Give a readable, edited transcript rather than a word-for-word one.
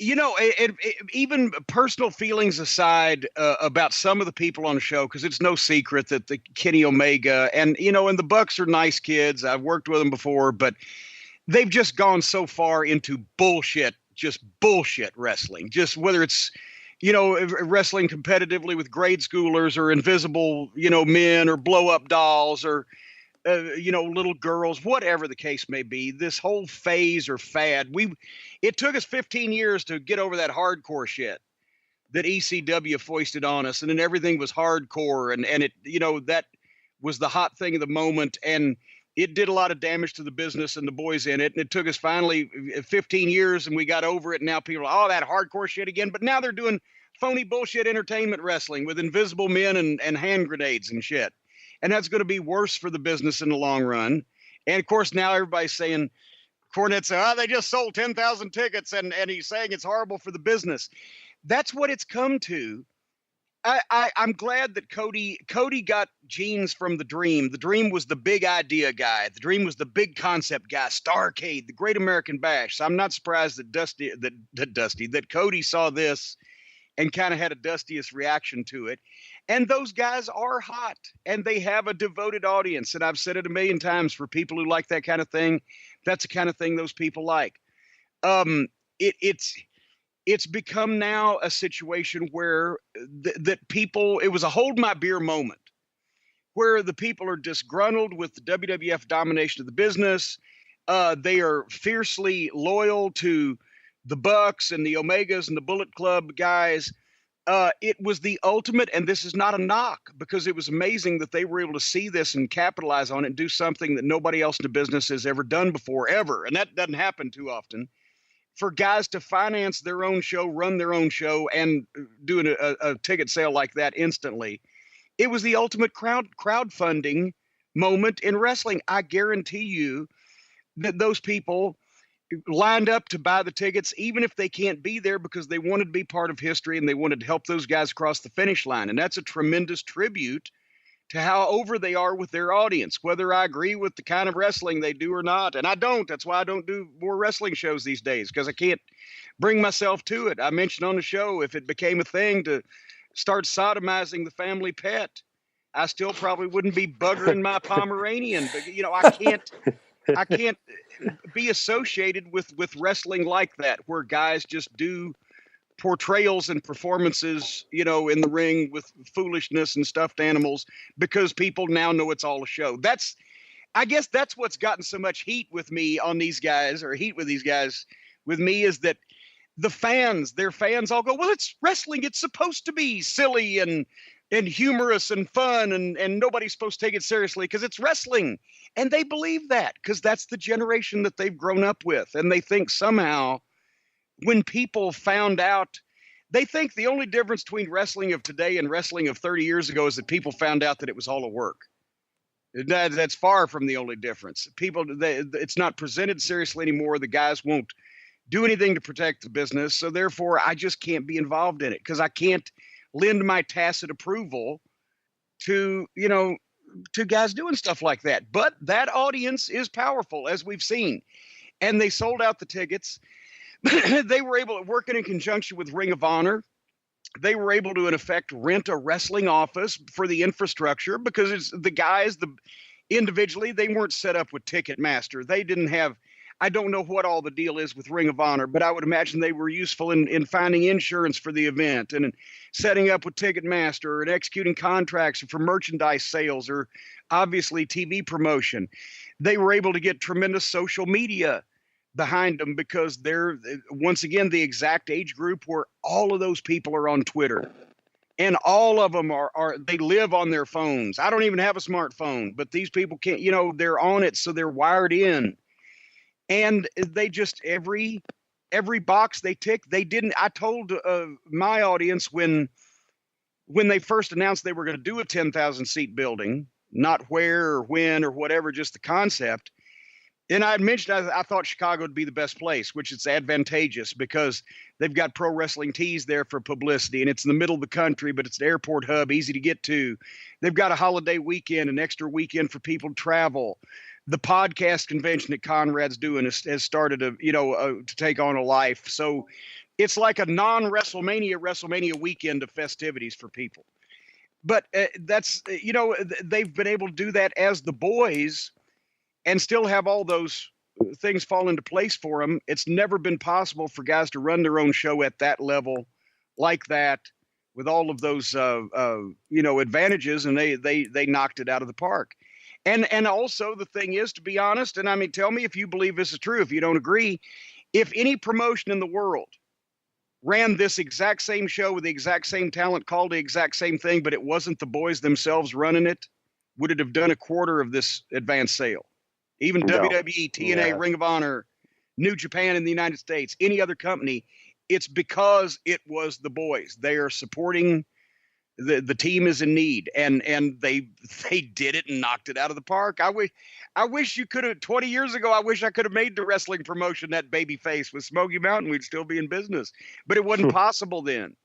Even personal feelings aside about some of the people on the show, because it's no secret that the Kenny Omega and the Bucks are nice kids. I've worked with them before, but they've just gone so far into bullshit, just bullshit wrestling. Just whether it's wrestling competitively with grade schoolers or invisible men or blow up dolls or little girls, whatever the case may be, this whole phase or fad, it took us 15 years to get over that hardcore shit that ECW foisted on us. And then everything was hardcore and it, that was the hot thing of the moment. And it did a lot of damage to the business and the boys in it. And it took us finally 15 years and we got over it. And now people are, that hardcore shit again. But now they're doing phony bullshit entertainment wrestling with invisible men and hand grenades and shit. And that's going to be worse for the business in the long run. And of course, now everybody's saying, Cornette said, they just sold 10,000 tickets and he's saying it's horrible for the business. That's what it's come to. I'm glad that Cody got genes from the Dream. The Dream was the big idea guy. The Dream was the big concept guy, Starrcade, the Great American Bash. So I'm not surprised that Cody saw this and kind of had a dustiest reaction to it. And those guys are hot and they have a devoted audience. And I've said it a million times, for people who like that kind of thing, that's the kind of thing those people like. It's become now a situation where that people, it was a hold my beer moment where the people are disgruntled with the WWF domination of the business. They are fiercely loyal to the Bucks and the Omegas and the Bullet Club guys. It was the ultimate, and this is not a knock, because it was amazing that they were able to see this and capitalize on it and do something that nobody else in the business has ever done before, ever. And that doesn't happen too often. For guys to finance their own show, run their own show, and do a ticket sale like that instantly. It was the ultimate crowdfunding moment in wrestling. I guarantee you that those people lined up to buy the tickets, even if they can't be there, because they wanted to be part of history and they wanted to help those guys across the finish line. And that's a tremendous tribute to how over they are with their audience, whether I agree with the kind of wrestling they do or not. And I don't. That's why I don't do more wrestling shows these days, because I can't bring myself to it. I mentioned on the show, if it became a thing to start sodomizing the family pet, I still probably wouldn't be buggering my Pomeranian. But, I can't be associated with wrestling like that, where guys just do portrayals and performances, in the ring with foolishness and stuffed animals, because people now know it's all a show. I guess that's what's gotten so much heat with me on these guys, or heat with these guys with me, is that their fans all go, well, it's wrestling. It's supposed to be silly and humorous and fun, and nobody's supposed to take it seriously because it's wrestling. And they believe that because that's the generation that they've grown up with. And they think somehow, when people found out, they think the only difference between wrestling of today and wrestling of 30 years ago is that people found out that it was all a work. That's far from the only difference. It's not presented seriously anymore. The guys won't do anything to protect the business. So therefore, I just can't be involved in it, because I can't lend my tacit approval to guys doing stuff like that. But that audience is powerful, as we've seen. And they sold out the tickets. They were able to, working in conjunction with Ring of Honor, they were able to, in effect, rent a wrestling office for the infrastructure, because it's the guys, individually, they weren't set up with Ticketmaster. They didn't have, I don't know what all the deal is with Ring of Honor, but I would imagine they were useful in finding insurance for the event and in setting up with Ticketmaster and executing contracts for merchandise sales, or obviously TV promotion. They were able to get tremendous social media behind them, because they're, once again, the exact age group where all of those people are on Twitter, and all of them they live on their phones. I don't even have a smartphone, but these people can't, they're on it, so they're wired in. And they just, every box they tick, they didn't. I told my audience when they first announced they were going to do a 10,000 seat building, not where or when or whatever, just the concept. And I had mentioned I thought Chicago would be the best place, which is advantageous because they've got Pro Wrestling Tees there for publicity, and it's in the middle of the country, but it's an airport hub, easy to get to. They've got a holiday weekend, an extra weekend for people to travel. The podcast convention that Conrad's doing has started to take on a life. So It's like a WrestleMania weekend of festivities for people. But that's, they've been able to do that as the boys and still have all those things fall into place for them. It's never been possible for guys to run their own show at that level like that with all of those, advantages, and they knocked it out of the park. And also the thing is, to be honest, and I mean, tell me if you believe this is true, if you don't agree, if any promotion in the world ran this exact same show with the exact same talent, called the exact same thing, but it wasn't the boys themselves running it, would it have done a quarter of this advanced sale? Even No. WWE, TNA, Ring of Honor, New Japan in the United States, any other company, it's because it was the boys. They are supporting the team is in need, and they did it and knocked it out of the park. I wish you could have 20 years ago. I wish I could have made the wrestling promotion that baby face with Smoky Mountain. We'd still be in business, but it wasn't possible then.